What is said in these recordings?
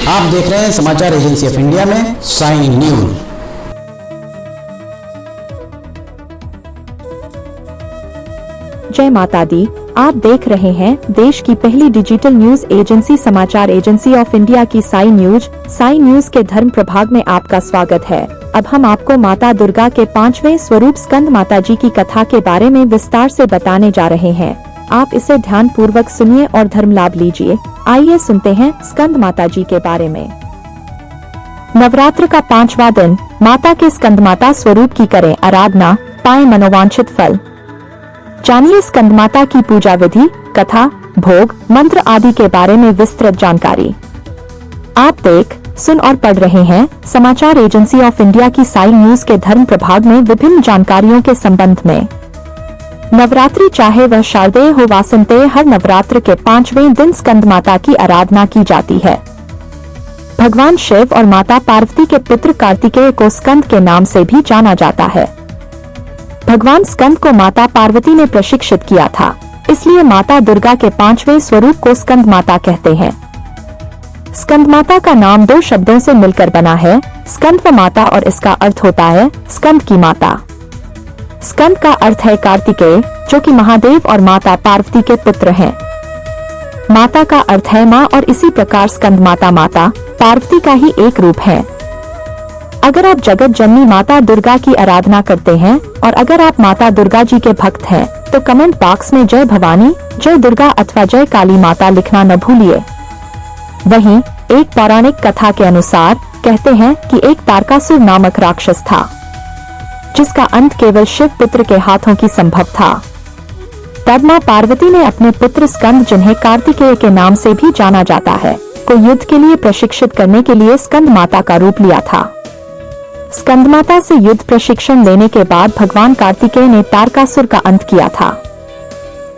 आप देख रहे हैं समाचार एजेंसी ऑफ इंडिया में साई न्यूज। जय माता दी। आप देख रहे हैं देश की पहली डिजिटल न्यूज एजेंसी समाचार एजेंसी ऑफ इंडिया की साई न्यूज। साई न्यूज के धर्म प्रभाग में आपका स्वागत है। अब हम आपको माता दुर्गा के 5वें स्वरूप स्कंद माता जी की कथा के बारे में विस्तार से बताने जा रहे हैं। आप इसे ध्यान पूर्वक सुनिए और धर्म लाभ लीजिए। आइए सुनते हैं स्कंद माता जी के बारे में। नवरात्र का 5वां दिन माता के स्कंद माता स्वरूप की करें आराधना, पाएं मनोवांछित फल। जानिए स्कंद माता की पूजा विधि, कथा, भोग, मंत्र आदि के बारे में विस्तृत जानकारी। आप देख, सुन और पढ़ रहे हैं समाचार एजेंसी ऑफ इंडिया की साई न्यूज के धर्म प्रभाग में विभिन्न जानकारियों के संबंध में। नवरात्रि चाहे वह शारदेय हो वासंतेय, हर नवरात्र के 5वें दिन स्कंद माता की आराधना की जाती है। भगवान शिव और माता पार्वती के पुत्र कार्तिकेय को स्कंद के नाम से भी जाना जाता है। भगवान स्कंद को माता पार्वती ने प्रशिक्षित किया था, इसलिए माता दुर्गा के 5वें स्वरूप को स्कंद माता कहते हैं। स्कंद माता का नाम 2 शब्दों से मिलकर बना है, स्कंद व माता, और इसका अर्थ होता है स्कंद की माता। स्कंद का अर्थ है कार्तिकेय, जो कि महादेव और माता पार्वती के पुत्र हैं। माता का अर्थ है माँ, और इसी प्रकार स्कंद माता माता पार्वती का ही एक रूप है। अगर आप जगत जननी माता दुर्गा की आराधना करते हैं और अगर आप माता दुर्गा जी के भक्त हैं, तो कमेंट बॉक्स में जय भवानी, जय दुर्गा अथवा जय काली माता लिखना न भूलिए। वहीं एक पौराणिक कथा के अनुसार कहते हैं कि एक तारकासुर नामक राक्षस था, जिसका अंत केवल शिव पुत्र के हाथों की संभव था। तब मां पार्वती ने अपने पुत्र स्कंद, जिन्हें कार्तिकेय के नाम से भी जाना जाता है, को युद्ध के लिए प्रशिक्षित करने के लिए स्कंद माता का रूप लिया था। स्कंद माता से युद्ध प्रशिक्षण लेने के बाद भगवान कार्तिकेय ने तारकासुर का अंत किया था।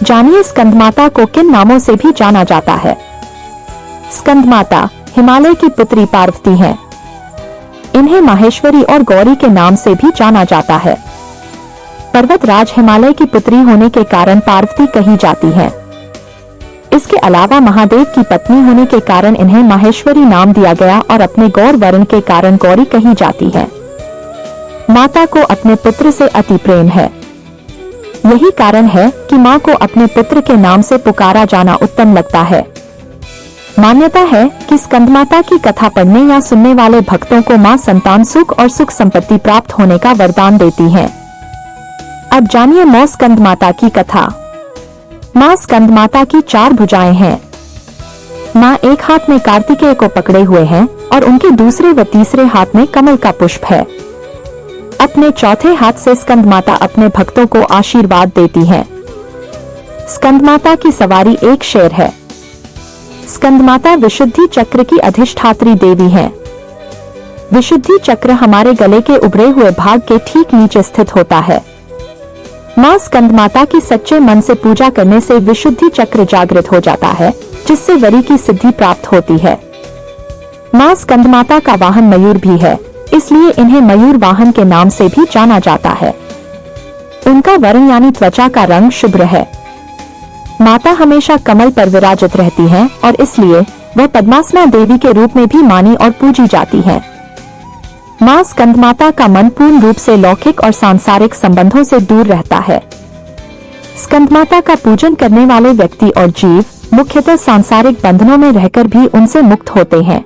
जानिए स्कंद माता को किन नामों से भी जाना जाता है। स्कंद माता हिमालय की पुत्री पार्वती हैं। इन्हें माहेश्वरी और गौरी के नाम से भी जाना जाता है। पर्वत राज हिमालय की पुत्री होने के कारण पार्वती कही जाती है। इसके अलावा महादेव की पत्नी होने के कारण इन्हें माहेश्वरी नाम दिया गया और अपने गौर वर्ण के कारण गौरी कही जाती है। माता को अपने पुत्र से अति प्रेम है। यही कारण है कि मां को अपने पुत्र के नाम से पुकारा जाना उत्तम लगता है। मान्यता है कि स्कंद माता की कथा पढ़ने या सुनने वाले भक्तों को मां संतान सुख और सुख संपत्ति प्राप्त होने का वरदान देती हैं। अब जानिए मां स्कंद माता की कथा। मां स्कंद माता की 4 भुजाएं हैं। मां एक हाथ में कार्तिकेय को पकड़े हुए हैं और उनके दूसरे व तीसरे हाथ में कमल का पुष्प है। अपने चौथे हाथ से स्कंद माता अपने भक्तों को आशीर्वाद देती हैं। स्कंद माता की सवारी एक शेर है। स्कंद माता विशुद्धि चक्र की अधिष्ठात्री देवी हैं। विशुद्धि चक्र हमारे गले के उभरे हुए भाग के ठीक नीचे स्थित होता है। मां स्कंद माता की सच्चे मन से पूजा करने से विशुद्धि चक्र जागृत हो जाता है, जिससे वरी की सिद्धि प्राप्त होती है। मां स्कंद माता का वाहन मयूर भी है, इसलिए इन्हें मयूर वाहन के नाम से भी जाना जाता है। उनका वर्ण यानी त्वचा का रंग शुभ्र है। माता हमेशा कमल पर विराजित रहती हैं और इसलिए वह पद्मासना देवी के रूप में भी मानी और पूजी जाती हैं। मां स्कंद माता का मन पूर्ण रूप से लौकिक और सांसारिक संबंधों से दूर रहता है। स्कंद माता का पूजन करने वाले व्यक्ति और जीव मुख्यतः सांसारिक बंधनों में रहकर भी उनसे मुक्त होते हैं।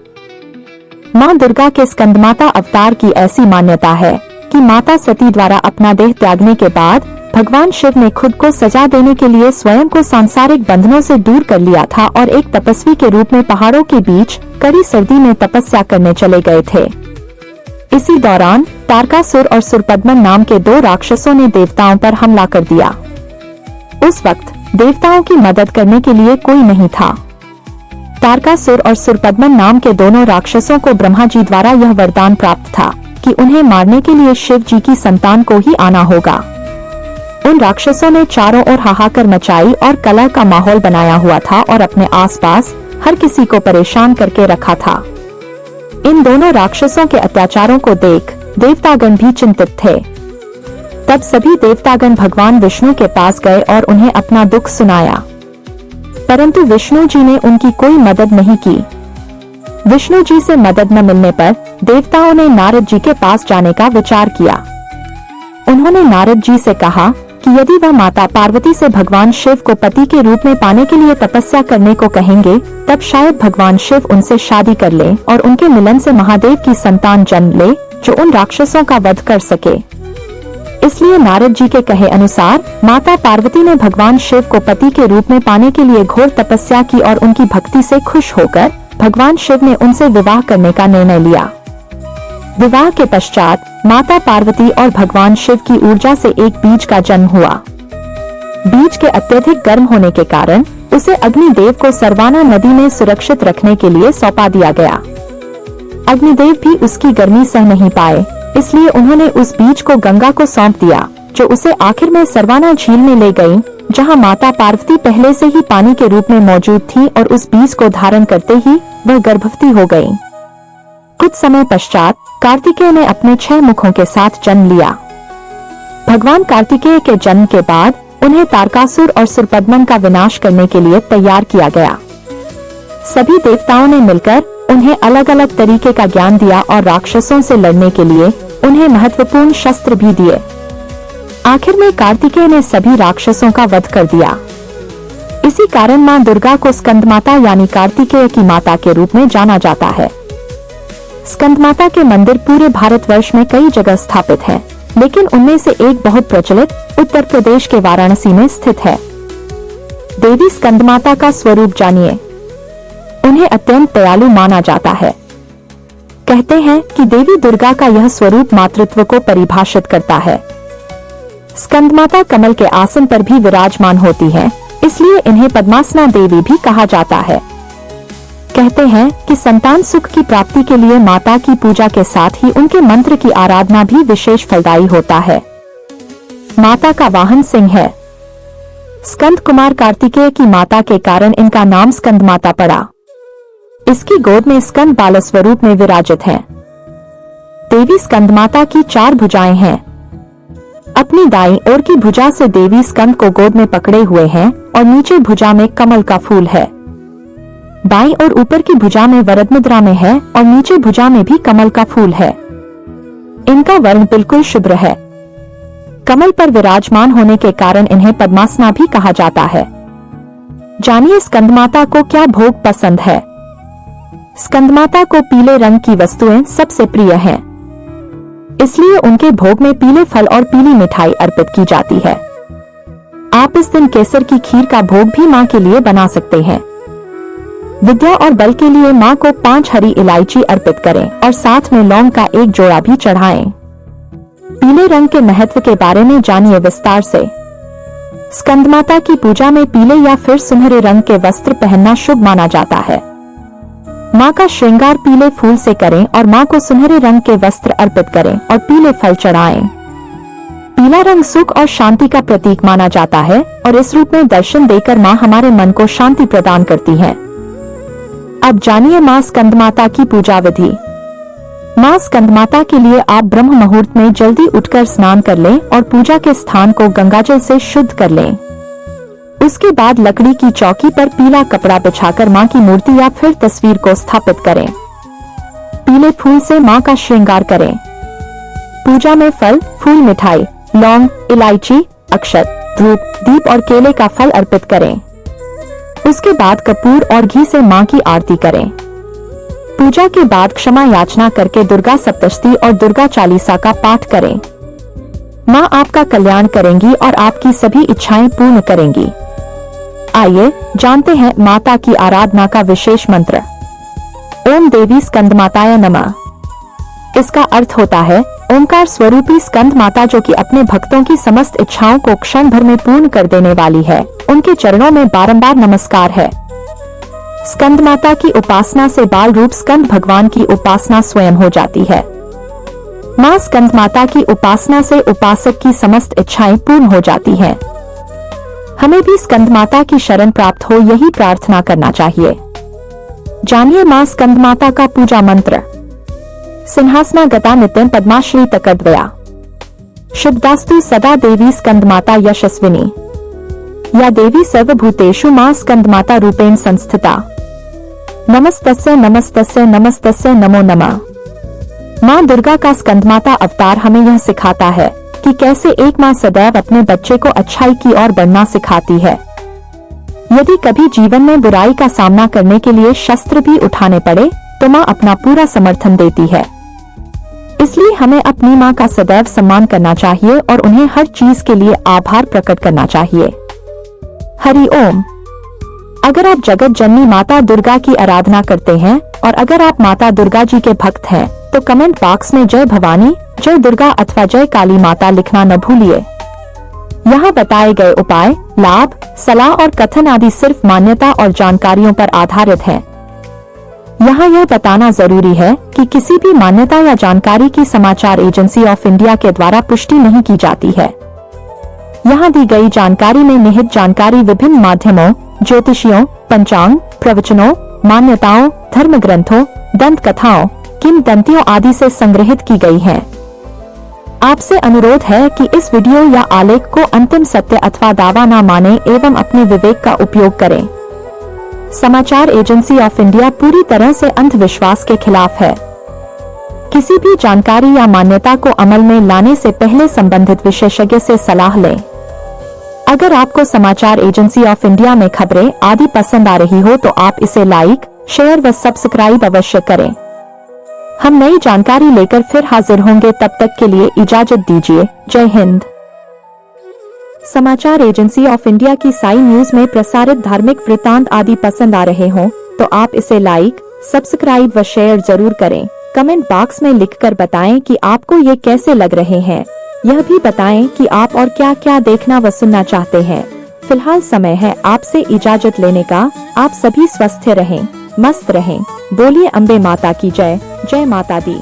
मां दुर्गा के स्कंद माता अवतार की ऐसी मान्यता है कि माता सती द्वारा अपना देह त्यागने के बाद भगवान शिव ने खुद को सजा देने के लिए स्वयं को सांसारिक बंधनों से दूर कर लिया था और एक तपस्वी के रूप में पहाड़ों के बीच कड़ी सर्दी में तपस्या करने चले गए थे। इसी दौरान तारकासुर और सुरपद्मन नाम के 2 राक्षसों ने देवताओं पर हमला कर दिया। उस वक्त देवताओं की मदद करने के लिए कोई नहीं था। तारकासुर और सुरपद्मन नाम के दोनों राक्षसों को ब्रह्मा जी द्वारा यह वरदान प्राप्त था कि उन्हें मारने के लिए शिव जी की संतान को ही आना होगा। उन राक्षसों ने चारों ओर हाहाकार मचाई और कलह का माहौल बनाया हुआ था और अपने आसपास हर किसी को परेशान करके रखा था। इन दोनों राक्षसों के अत्याचारों को देख देवतागण भी चिंतित थे। तब सभी देवतागण भगवान विष्णु के पास गए और उन्हें अपना दुख सुनाया, परंतु विष्णु जी ने उनकी कोई मदद नहीं की। विष्णु जी से मदद न मिलने पर देवताओं ने नारद जी के पास जाने का विचार किया। उन्होंने नारद जी से कहा कि यदि वह माता पार्वती से भगवान शिव को पति के रूप में पाने के लिए तपस्या करने को कहेंगे, तब शायद भगवान शिव उनसे शादी कर ले और उनके मिलन से महादेव की संतान जन्म ले, जो उन राक्षसों का वध कर सके। इसलिए नारद जी के कहे अनुसार माता पार्वती ने भगवान शिव को पति के रूप में पाने के लिए घोर तपस्या की और उनकी भक्ति से खुश होकर भगवान शिव ने उनसे विवाह करने का निर्णय लिया। विवाह के पश्चात माता पार्वती और भगवान शिव की ऊर्जा से एक बीज का जन्म हुआ। बीज के अत्यधिक गर्म होने के कारण उसे अग्निदेव को सरवाना नदी में सुरक्षित रखने के लिए सौंपा दिया गया। अग्निदेव भी उसकी गर्मी सह नहीं पाए, इसलिए उन्होंने उस बीज को गंगा को सौंप दिया, जो उसे आखिर में सरवाना झील में ले गई, जहां माता पार्वती पहले से ही पानी के रूप में मौजूद थी और उस बीज को धारण करते ही वह गर्भवती हो गई। कुछ समय पश्चात कार्तिकेय ने अपने 6 मुखों के साथ जन्म लिया। भगवान कार्तिकेय के जन्म के बाद उन्हें तारकासुर और सुरपद्मन का विनाश करने के लिए तैयार किया गया। सभी देवताओं ने मिलकर उन्हें अलग अलग तरीके का ज्ञान दिया और राक्षसों से लड़ने के लिए उन्हें महत्वपूर्ण शस्त्र भी दिए। आखिर में कार्तिकेय ने सभी राक्षसों का वध कर दिया। इसी कारण मां दुर्गा को स्कंदमाता यानी कार्तिकेय की माता के रूप में जाना जाता है। स्कंदमाता के मंदिर पूरे भारतवर्ष में कई जगह स्थापित हैं, लेकिन उनमें से एक बहुत प्रचलित उत्तर प्रदेश के वाराणसी में स्थित है। देवी स्कंदमाता का स्वरूप जानिए। उन्हें अत्यंत दयालु माना जाता है। कहते हैं कि देवी दुर्गा का यह स्वरूप मातृत्व को परिभाषित करता है। स्कंदमाता कमल के आसन पर भी विराजमान होती हैं, इसलिए इन्हें पद्मासना देवी भी कहा जाता है। कहते हैं कि संतान सुख की प्राप्ति के लिए माता की पूजा के साथ ही उनके मंत्र की आराधना भी विशेष फलदायी होता है। माता का वाहन सिंह है। स्कंद कुमार कार्तिकेय की माता के कारण इनका नाम स्कंदमाता पड़ा। इसकी गोद में स्कंद बाल स्वरूप में विराजित हैं। देवी स्कंदमाता की 4 भुजाएं हैं। अपनी दाईं ओर की भुजा से देवी स्कंद को गोद में पकड़े हुए हैं और नीचे भुजा में कमल का फूल है। बाईं और ऊपर की भुजा में वरद मुद्रा में है और नीचे भुजा में भी कमल का फूल है। इनका वर्ण बिल्कुल शुभ्र है। कमल पर विराजमान होने के कारण इन्हें पद्मासना भी कहा जाता है। जानिए स्कंदमाता को क्या भोग पसंद है। स्कंदमाता को पीले रंग की वस्तुएं सबसे प्रिय हैं। इसलिए उनके भोग में पीले फल और पीली मिठाई अर्पित की जाती है। आप इस दिन केसर की खीर का भोग भी मां के लिए बना सकते हैं। विद्या और बल के लिए मां को 5 हरी इलायची अर्पित करें और साथ में लौंग का एक जोड़ा भी चढ़ाएं। पीले रंग के महत्व के बारे में जानिए विस्तार से। स्कंदमाता की पूजा में पीले या फिर सुनहरे रंग के वस्त्र पहनना शुभ माना जाता है। मां का श्रृंगार पीले फूल से करें और मां को सुनहरे रंग के वस्त्र अर्पित करें और पीले फल चढ़ाएं। पीला रंग सुख और शांति का प्रतीक माना जाता है और इस रूप में दर्शन देकर मां हमारे मन को शांति प्रदान करती है। अब जानिए मां स्कंदमाता की पूजा विधि। मां स्कंदमाता के लिए आप ब्रह्म मुहूर्त में जल्दी उठकर स्नान कर लें और पूजा के स्थान को गंगाजल से शुद्ध कर लें। उसके बाद लकड़ी की चौकी पर पीला कपड़ा बिछाकर मां की मूर्ति या फिर तस्वीर को स्थापित करें। पीले फूल से मां का श्रृंगार करें। पूजा में फल, फूल, मिठाई, लौंग, इलायची, अक्षत, धूप, दीप और केले का फल अर्पित करें। उसके बाद कपूर और घी से मां की आरती करें। पूजा के बाद क्षमा याचना करके दुर्गा सप्तशती और दुर्गा चालीसा का पाठ करें। मां आपका कल्याण करेंगी और आपकी सभी इच्छाएं पूर्ण करेंगी। आइए जानते हैं माता की आराधना का विशेष मंत्र। ओम देवी स्कंदमाताय नमः। इसका अर्थ होता है ओंकार स्वरूपी स्कंद माता, जो कि अपने भक्तों की समस्त इच्छाओं को क्षण भर में पूर्ण कर देने वाली है। उनके चरणों में बारंबार नमस्कार है। स्कंद माता की उपासना से बाल रूप स्कंद भगवान की उपासना स्वयं हो जाती है। मां स्कंद माता की उपासना से उपासक की समस्त इच्छाएं पूर्ण हो जाती हैं। हमें भी स्कंद माता की शरण प्राप्त हो, यही प्रार्थना करना चाहिए। जानिए मां स्कंद माता का पूजा मंत्र। सिंहासना गता नित्यं पद्माश्री तकद्वया। शुभदास्तु सदा देवी स्कंदमाता यशस्विनी। या देवी सर्वभूतेषु मां स्कंदमाता रूपेण संस्थिता। नमस्तस्य नमस्तस्य नमस्तस्य नमो नमः। माँ दुर्गा का स्कंदमाता अवतार हमें यह सिखाता है कि कैसे एक माँ सदैव अपने बच्चे को अच्छाई की ओर बढ़ना सिखाती है। यदि कभी जीवन में बुराई का सामना करने के लिए शस्त्र भी उठाने पड़े तो माँ अपना पूरा समर्थन देती है। इसलिए हमें अपनी माँ का सदैव सम्मान करना चाहिए और उन्हें हर चीज के लिए आभार प्रकट करना चाहिए। हरि ओम। अगर आप जगत जननी माता दुर्गा की आराधना करते हैं और अगर आप माता दुर्गा जी के भक्त हैं तो कमेंट बॉक्स में जय भवानी, जय दुर्गा अथवा जय काली माता लिखना न भूलिए। यहाँ बताए गए उपाय, लाभ, सलाह और कथन आदि सिर्फ मान्यता और जानकारियों पर आधारित हैं। यहाँ यह बताना जरूरी है कि किसी भी मान्यता या जानकारी की समाचार एजेंसी ऑफ इंडिया के द्वारा पुष्टि नहीं की जाती है। यहाँ दी गई जानकारी में निहित जानकारी विभिन्न माध्यमों, ज्योतिषियों, पंचांग, प्रवचनों, मान्यताओं, धर्म ग्रंथों, दंत कथाओं, किंवदंतियों आदि से संग्रहित की गई है। आपसे अनुरोध है कि इस वीडियो या आलेख को अंतिम सत्य अथवा दावा न माने एवं अपने विवेक का उपयोग करें। समाचार एजेंसी ऑफ इंडिया पूरी तरह से अंधविश्वास के खिलाफ है। किसी भी जानकारी या मान्यता को अमल में लाने से पहले संबंधित विशेषज्ञ से सलाह लें। अगर आपको समाचार एजेंसी ऑफ इंडिया में खबरें आदि पसंद आ रही हो तो आप इसे लाइक, शेयर व सब्सक्राइब अवश्य करें। हम नई जानकारी लेकर फिर हाजिर होंगे, तब तक के लिए इजाजत दीजिए। जय हिंद। समाचार एजेंसी ऑफ इंडिया की साई न्यूज में प्रसारित धार्मिक वृत्तांत आदि पसंद आ रहे हों तो आप इसे लाइक, सब्सक्राइब व शेयर जरूर करें। कमेंट बॉक्स में लिखकर बताएं कि आपको ये कैसे लग रहे हैं। यह भी बताएं कि आप और क्या क्या देखना व सुनना चाहते हैं। फिलहाल समय है आपसे इजाजत लेने का। आप सभी स्वस्थ रहें, मस्त रहें। बोलिए अम्बे माता की जय। जय माता दी।